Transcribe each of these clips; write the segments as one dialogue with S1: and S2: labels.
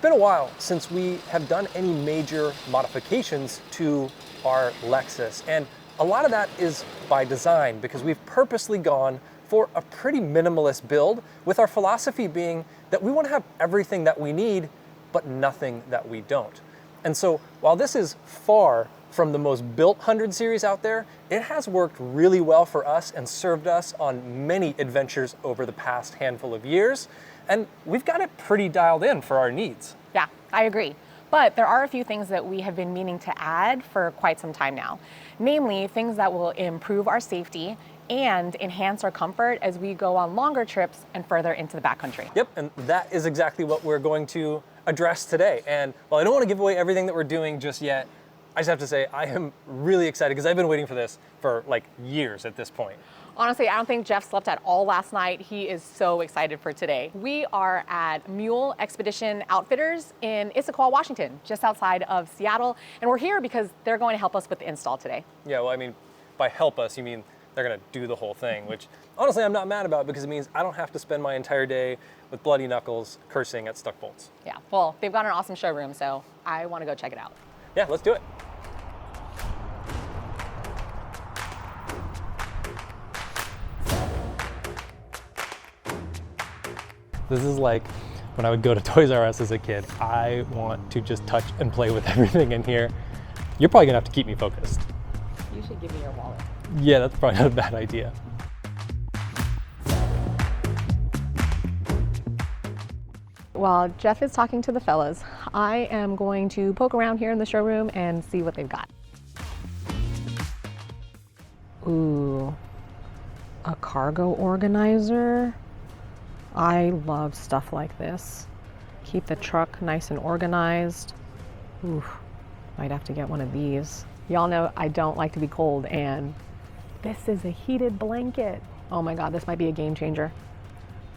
S1: been a while since we have done any major modifications to our Lexus, and a lot of that is by design because we've purposely gone for a pretty minimalist build, with our philosophy being that we want to have everything that we need, but nothing that we don't. And so while this is far from the most built 100 series out there, it has worked really well for us and served us on many adventures over the past handful of years. And we've got it pretty dialed in for our needs.
S2: Yeah, I agree. But there are a few things that we have been meaning to add for quite some time now. Namely, things that will improve our safety and enhance our comfort as we go on longer trips and further into the backcountry.
S1: Yep, and that is exactly what we're going to address today. And while I don't want to give away everything that we're doing just yet, I just have to say I am really excited because I've been waiting for this for like years at this point.
S2: Honestly, I don't think Jeff slept at all last night. He is so excited for today. We are at Mule Expedition Outfitters in Issaquah, Washington, just outside of Seattle. And we're here because they're going to help us with the install today.
S1: Yeah, well, I mean, by help us, you mean they're gonna do the whole thing, which honestly I'm not mad about because it means I don't have to spend my entire day with bloody knuckles cursing at stuck bolts.
S2: Yeah, well, they've got an awesome showroom, so I want to go check it out.
S1: Yeah, let's do it. This is like when I would go to Toys R Us as a kid. I want to just touch and play with everything in here. You're probably gonna have to keep me focused.
S2: You should give me your wallet.
S1: Yeah, that's probably not a bad idea.
S2: While Jeff is talking to the fellas, I am going to poke around here in the showroom and see what they've got. Ooh, a cargo organizer. I love stuff like this. Keep the truck nice and organized. Ooh, might have to get one of these. Y'all know I don't like to be cold, and this is a heated blanket. Oh my God, this might be a game changer.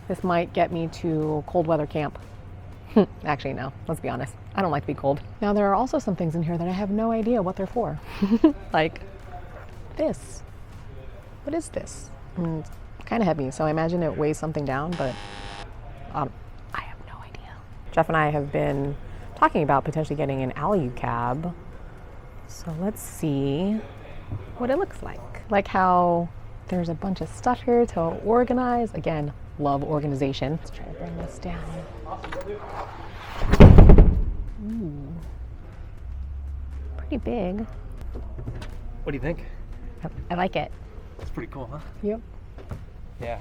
S2: This might get me to cold weather camp. Actually, no, let's be honest. I don't like to be cold. Now, there are also some things in here that I have no idea what they're for. Like this. What is this? It's kind of heavy, so I imagine it weighs something down, but I have no idea. Jeff and I have been talking about potentially getting an Alu cab. So let's see what it looks like. Like how there's a bunch of stuff here to organize. Again, love organization. Let's try to bring this down. Ooh, pretty big.
S1: What do you think?
S2: I like it.
S1: It's pretty cool, huh?
S2: Yep.
S1: Yeah.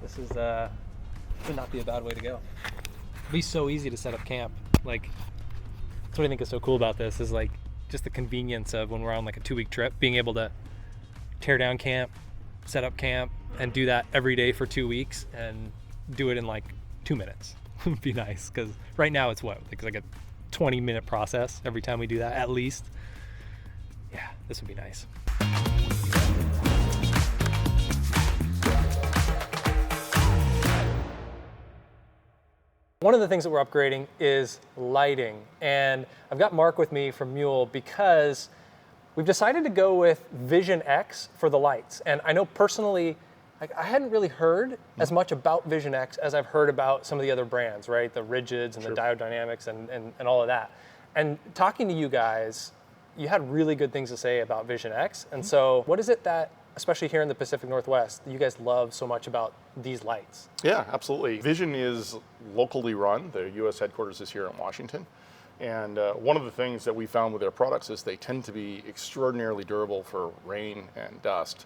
S1: This is, would not be a bad way to go. It'd be so easy to set up camp. Like, that's what I think is so cool about this is like just the convenience of when we're on like a 2-week trip, being able to tear down camp, set up camp, and do that every day for 2 weeks and do it in like 2 minutes. Would be nice, because right now it's what? Like a 20-minute process every time we do that, at least. Yeah, this would be nice. One of the things that we're upgrading is lighting, and I've got Mark with me from Mule because we've decided to go with Vision X for the lights. And I know personally, I hadn't really heard as much about Vision X as I've heard about some of the other brands, right? The Rigids and the Diode Dynamics and all of that. And talking to you guys, you had really good things to say about Vision X. And so what is it that, especially here in the Pacific Northwest, you guys love so much about these lights?
S3: Yeah, absolutely. Vision is locally run. The U.S. headquarters is here in Washington. And one of the things that we found with their products is they tend to be extraordinarily durable for rain and dust.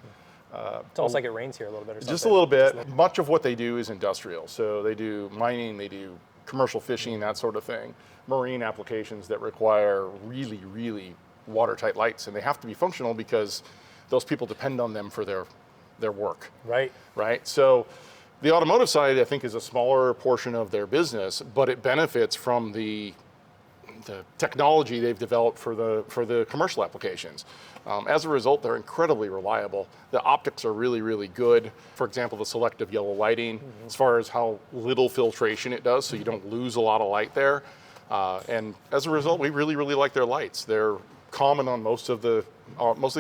S1: It's almost like it rains here a little bit or something.
S3: Just a little bit. Much of what they do is industrial. So they do mining, they do commercial fishing, that sort of thing. Marine applications that require really, really watertight lights. And they have to be functional because those people depend on them for their work.
S1: Right.
S3: Right? So the automotive side, I think, is a smaller portion of their business, but it benefits from the technology they've developed for the commercial applications. As a result, they're incredibly reliable. The optics are really, really good. For example, the selective yellow lighting, as far as how little filtration it does, so you don't lose a lot of light there. And as a result, we really, really like their lights. They're common on most of the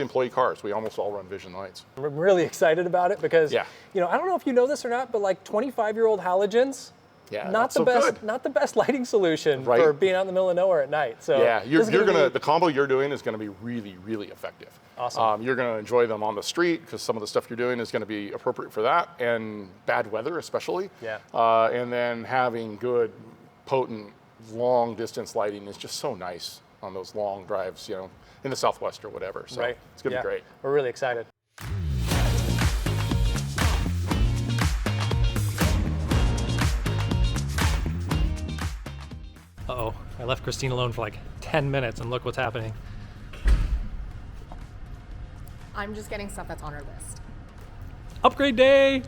S3: employee cars. We almost all run Vision lights.
S1: I'm really excited about it because, you know, I don't know if you know this or not, but like 25-year-old halogens
S3: Yeah,
S1: not the
S3: so
S1: best,
S3: good.
S1: not the best lighting solution
S3: Right.
S1: for being out in the middle of nowhere at night. So
S3: Yeah,
S1: this is
S3: the combo you're doing is gonna be really, really effective.
S1: Awesome.
S3: You're gonna enjoy them on the street because some of the stuff you're doing is gonna be appropriate for that, and bad weather especially.
S1: Yeah.
S3: And then having good, potent, long distance lighting is just so nice on those long drives, you know, in the Southwest or whatever. So
S1: Right.
S3: it's gonna
S1: Yeah.
S3: be great.
S1: We're really excited. Uh-oh, I left Christine alone for like 10 minutes and look what's happening.
S2: I'm just getting stuff that's on our list.
S1: Upgrade day!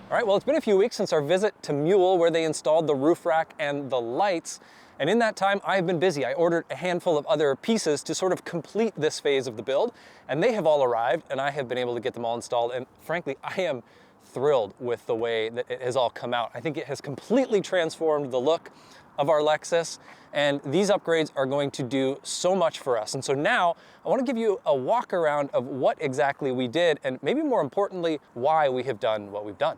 S1: All right, well, it's been a few weeks since our visit to Mule, where they installed the roof rack and the lights. And in that time, I've been busy. I ordered a handful of other pieces to sort of complete this phase of the build, and they have all arrived, and I have been able to get them all installed. And frankly, I am thrilled with the way that it has all come out. I think it has completely transformed the look of our Lexus, and these upgrades are going to do so much for us. And so now I want to give you a walk around of what exactly we did, and maybe more importantly, why we have done what we've done.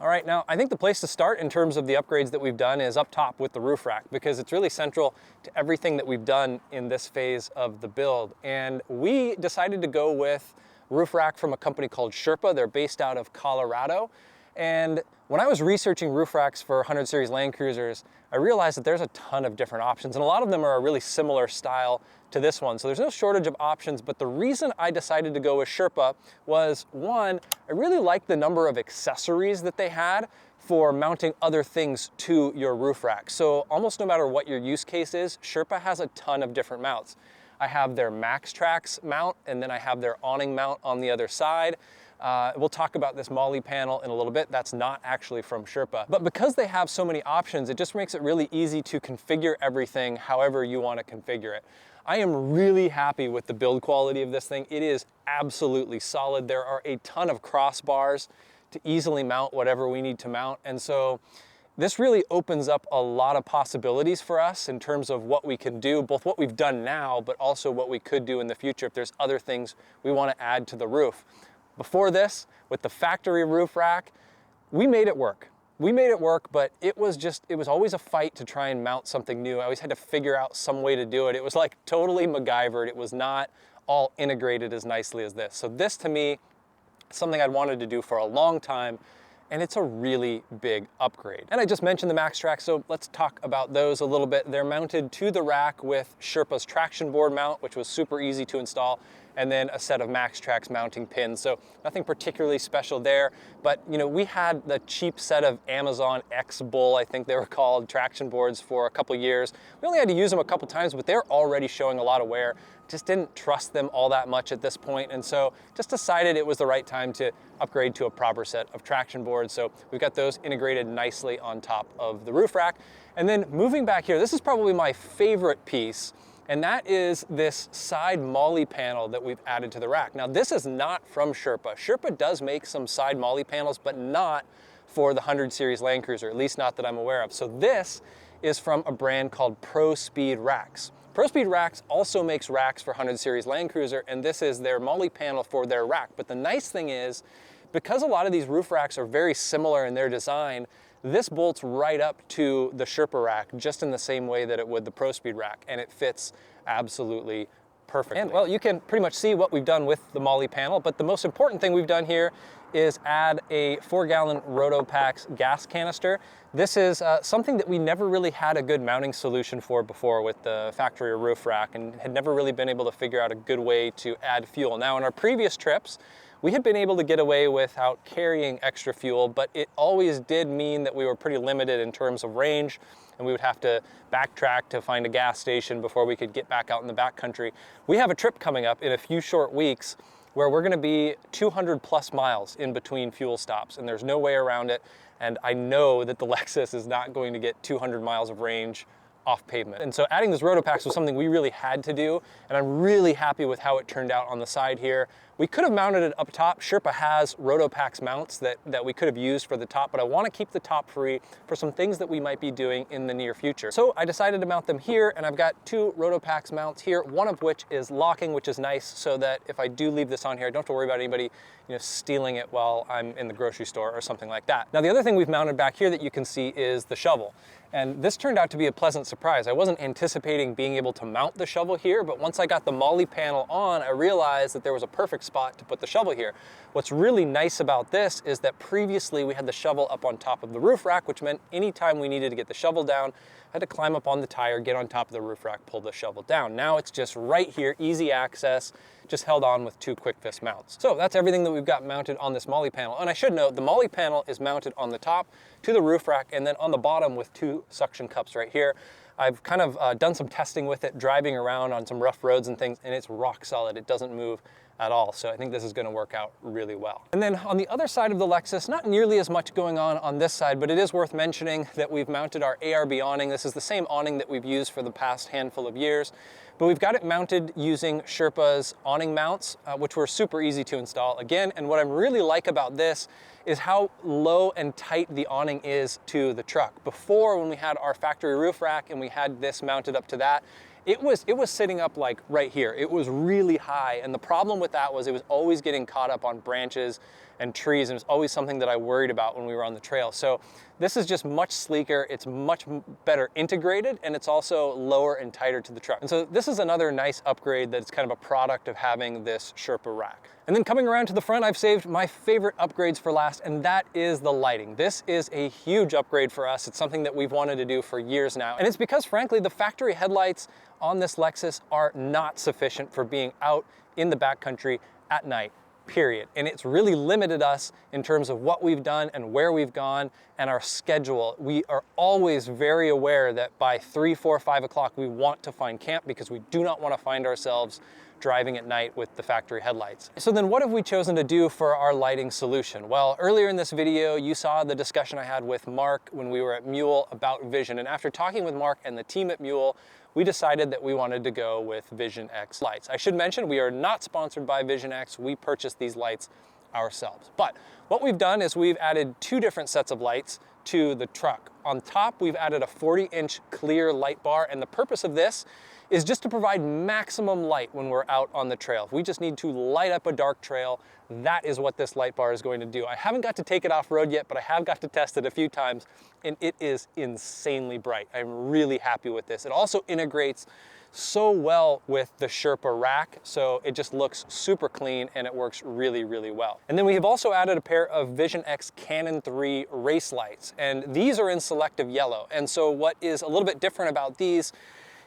S1: All right, now I think the place to start in terms of the upgrades that we've done is up top with the roof rack, because it's really central to everything that we've done in this phase of the build. And we decided to go with roof rack from a company called Sherpa. They're based out of Colorado. And when I was researching roof racks for 100 series Land Cruisers, I realized that there's a ton of different options, and a lot of them are a really similar style to this one. So there's no shortage of options, but the reason I decided to go with Sherpa was, one, I really liked the number of accessories that they had for mounting other things to your roof rack. So almost no matter what your use case is, Sherpa has a ton of different mounts. I have their MaxTrax mount, and then I have their awning mount on the other side. We'll talk about this MOLLE panel in a little bit. That's not actually from Sherpa. But because they have so many options, it just makes it really easy to configure everything however you want to configure it. I am really happy with the build quality of this thing. It is absolutely solid. There are a ton of crossbars to easily mount whatever we need to mount. And so this really opens up a lot of possibilities for us in terms of what we can do, both what we've done now, but also what we could do in the future if there's other things we want to add to the roof. Before this, with the factory roof rack, we made it work. We made it work, but it was always a fight to try and mount something new. I always had to figure out some way to do it. It was like totally MacGyvered. It was not all integrated as nicely as this. So this, to me, is something I'd wanted to do for a long time, and it's a really big upgrade. And I just mentioned the MaxTrax, so let's talk about those a little bit. They're mounted to the rack with Sherpa's traction board mount, which was super easy to install, and then a set of MaxTrax mounting pins. So nothing particularly special there, but you know, we had the cheap set of Amazon X-Bull, I think they were called, traction boards for a couple years. We only had to use them a couple times, but they're already showing a lot of wear. Just didn't trust them all that much at this point, and so just decided it was the right time to upgrade to a proper set of traction boards. So we've got those integrated nicely on top of the roof rack. And then moving back here, this is probably my favorite piece, and that is this side MOLLE panel that we've added to the rack. Now this is not from Sherpa. Sherpa does make some side MOLLE panels, but not for the 100 series Land Cruiser, at least not that I'm aware of. So this is from a brand called ProSpeed Racks. ProSpeed Racks also makes racks for 100 series Land Cruiser, and this is their MOLLE panel for their rack. But the nice thing is, because a lot of these roof racks are very similar in their design, this bolts right up to the Sherpa rack just in the same way that it would the ProSpeed rack, and it fits absolutely perfectly. And well, you can pretty much see what we've done with the MOLLE panel, but the most important thing we've done here is add a 4-gallon Rotopax gas canister. This is something that we never really had a good mounting solution for before with the factory roof rack, and had never really been able to figure out a good way to add fuel. Now, in our previous trips, we had been able to get away without carrying extra fuel, but it always did mean that we were pretty limited in terms of range, and we would have to backtrack to find a gas station before we could get back out in the backcountry. We have a trip coming up in a few short weeks where we're gonna be 200 plus miles in between fuel stops, and there's no way around it. And I know that the Lexus is not going to get 200 miles of range off pavement. And so adding those Rotopacks was something we really had to do, and I'm really happy with how it turned out on the side here. We could have mounted it up top. Sherpa has Rotopacks mounts that we could have used for the top, but I want to keep the top free for some things that we might be doing in the near future. So I decided to mount them here, and I've got 2 Rotopacks mounts here, one of which is locking, which is nice, so that if I do leave this on here, I don't have to worry about anybody stealing it while I'm in the grocery store or something like that. Now, the other thing we've mounted back here that you can see is the shovel. And this turned out to be a pleasant surprise. I wasn't anticipating being able to mount the shovel here, but once I got the MOLLE panel on, I realized that there was a perfect spot to put the shovel here. What's really nice about this is that previously we had the shovel up on top of the roof rack, which meant anytime we needed to get the shovel down, I had to climb up on the tire, get on top of the roof rack, pull the shovel down. Now it's just right here, easy access, just held on with 2 quick fist mounts. So that's everything that we've got mounted on this MOLLE panel. And I should note, the MOLLE panel is mounted on the top to the roof rack, and then on the bottom with 2 suction cups right here. I've kind of done some testing with it, driving around on some rough roads and things, and it's rock solid. It doesn't move at all. So I think this is going to work out really well. And then on the other side of the Lexus, not nearly as much going on this side, but it is worth mentioning that we've mounted our ARB awning. This is the same awning that we've used for the past handful of years, but we've got it mounted using Sherpa's awning mounts, which were super easy to install again. And what I really like about this is how low and tight the awning is to the truck. Before, when we had our factory roof rack and we had this mounted up to that, it was sitting up like right here. It was really high, and the problem with that was it was always getting caught up on branches and trees, and it was always something that I worried about when we were on the trail. So this is just much sleeker, it's much better integrated, and it's also lower and tighter to the truck. And so this is another nice upgrade that's kind of a product of having this Sherpa rack. And then coming around to the front, I've saved my favorite upgrades for last, and that is the lighting. This is a huge upgrade for us. It's something that we've wanted to do for years now. And it's because, frankly, the factory headlights on this Lexus are not sufficient for being out in the backcountry at night, period. And it's really limited us in terms of what we've done and where we've gone and our schedule. We are always very aware that by 3, 4, 5 o'clock, we want to find camp because we do not want to find ourselves driving at night with the factory headlights. So then what have we chosen to do for our lighting solution? Well, earlier in this video, you saw the discussion I had with Mark when we were at Mule about vision. And after talking with Mark and the team at Mule, we decided that we wanted to go with Vision X lights. I should mention, we are not sponsored by Vision X. We purchased these lights ourselves. But what we've done is we've added 2 different sets of lights to the truck. On top, we've added a 40-inch clear light bar, and the purpose of this is just to provide maximum light when we're out on the trail. If we just need to light up a dark trail, that is what this light bar is going to do. I haven't got to take it off-road yet, but I have got to test it a few times, and it is insanely bright. I'm really happy with this. It also integrates so well with the Sherpa rack, so it just looks super clean and it works really, really well. And then we have also added a pair of Vision X Canon 3 race lights, and these are in selective yellow. And so what is a little bit different about these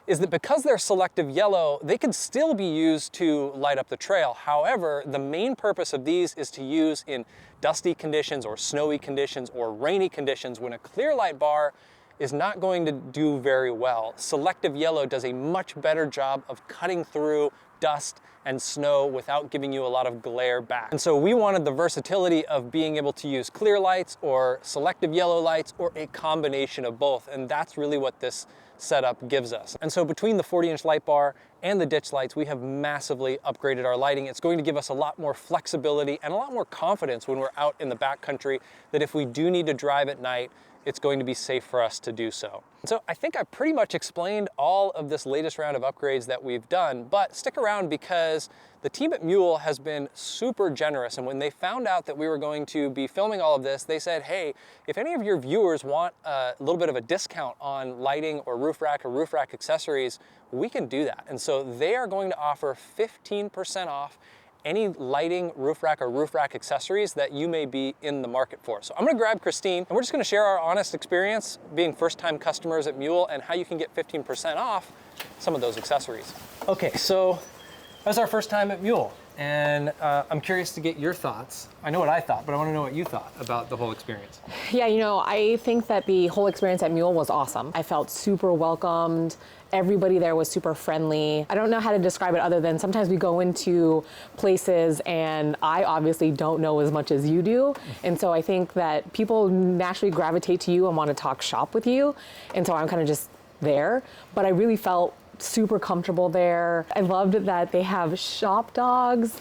S1: is that because they're selective yellow, they can still be used to light up the trail. However, the main purpose of these is to use in dusty conditions or snowy conditions or rainy conditions when a clear light bar is not going to do very well. Selective yellow does a much better job of cutting through dust and snow without giving you a lot of glare back. And so we wanted the versatility of being able to use clear lights or selective yellow lights or a combination of both, and that's really what this setup gives us. And so between the 40-inch light bar and the ditch lights, we have massively upgraded our lighting. It's going to give us a lot more flexibility and a lot more confidence when we're out in the backcountry that if we do need to drive at night, it's going to be safe for us to do so. So I think I pretty much explained all of this latest round of upgrades that we've done, but stick around because the team at Mule has been super generous, and when they found out that we were going to be filming all of this, they said, hey, if any of your viewers want a little bit of a discount on lighting or roof rack accessories, we can do that. And so they are going to offer 15% off any lighting, roof rack, or roof rack accessories that you may be in the market for. So I'm gonna grab Christine, and we're just gonna share our honest experience being first-time customers at Mule and how you can get 15% off some of those accessories. Okay, so that was our first time at Mule, and I'm curious to get your thoughts. I know what I thought, but I wanna know what you thought about the whole experience.
S2: Yeah, you know, I think that the whole experience at Mule was awesome. I felt super welcomed. Everybody there was super friendly. I don't know how to describe it other than sometimes we go into places and I obviously don't know as much as you do. And so I think that people naturally gravitate to you and want to talk shop with you. And so I'm kind of just there, but I really felt super comfortable there. I loved that they have shop dogs.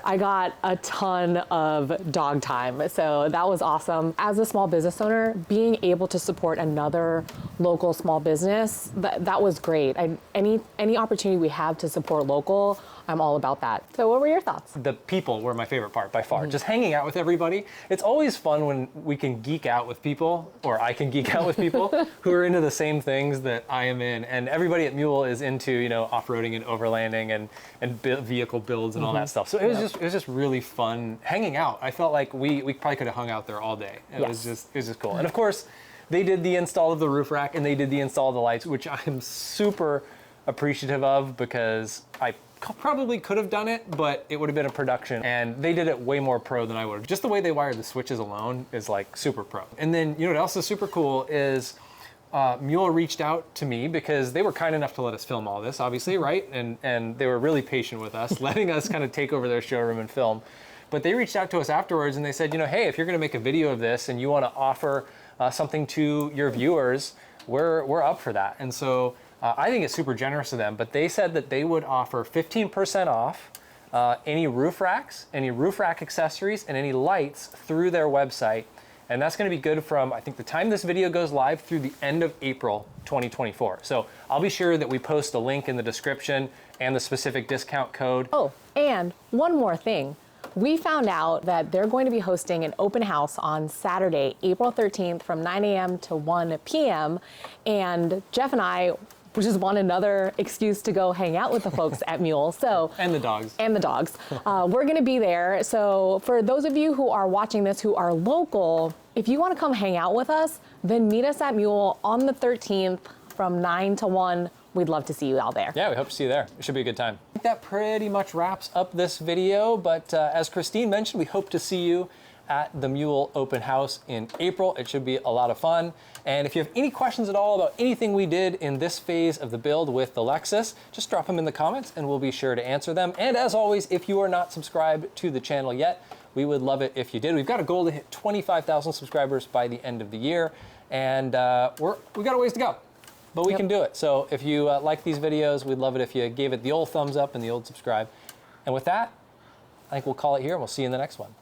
S2: I got a ton of dog time, so that was awesome. As a small business owner, being able to support another local small business, that was great. Any opportunity we have to support local, I'm all about that. So what were your thoughts?
S1: The people were my favorite part by far. Just hanging out with everybody. It's always fun when we can geek out with people, or I can geek out with people who are into the same things that I am in. And everybody at Mule is into, you know, off-roading and overlanding and vehicle builds and all that stuff. So it was just really fun hanging out. I felt like we probably could have hung out there all day. It was just cool. And of course, they did the install of the roof rack and they did the install of the lights, which I'm super appreciative of because I probably could have done it, but it would have been a production, and they did it way more pro than I would have. Just the way they wired the switches alone is like super pro. And then, you know what else is super cool is Mule reached out to me because they were kind enough to let us film all this, obviously, right? And they were really patient with us, letting us kind of take over their showroom and film. But they reached out to us afterwards and they said, you know, hey, if you're gonna make a video of this and you wanna offer something to your viewers, we're up for that. And so I think it's super generous of them, but they said that they would offer 15% off any roof racks, any roof rack accessories, and any lights through their website. And that's gonna be good from, I think, the time this video goes live through the end of April 2024. So I'll be sure that we post a link in the description and the specific discount code.
S2: Oh, and one more thing. We found out that they're going to be hosting an open house on Saturday, April 13th from 9 a.m. to 1 p.m. And Jeff and I just want another excuse to go hang out with the folks at Mule. So
S1: And the dogs.
S2: And the dogs. We're gonna be there. So for those of you who are watching this who are local, if you wanna come hang out with us, then meet us at Mule on the 13th from 9 to 1. We'd love to see you out there.
S1: Yeah, we hope to see you there. It should be a good time. I think that pretty much wraps up this video, but as Christine mentioned, we hope to see you at the Mule Open House in April. It should be a lot of fun. And if you have any questions at all about anything we did in this phase of the build with the Lexus, just drop them in the comments and we'll be sure to answer them. And as always, if you are not subscribed to the channel yet, we would love it if you did. We've got a goal to hit 25,000 subscribers by the end of the year, and we've got a ways to go, but we can do it. So if you like these videos, we'd love it if you gave it the old thumbs up and the old subscribe. And with that, I think we'll call it here and we'll see you in the next one.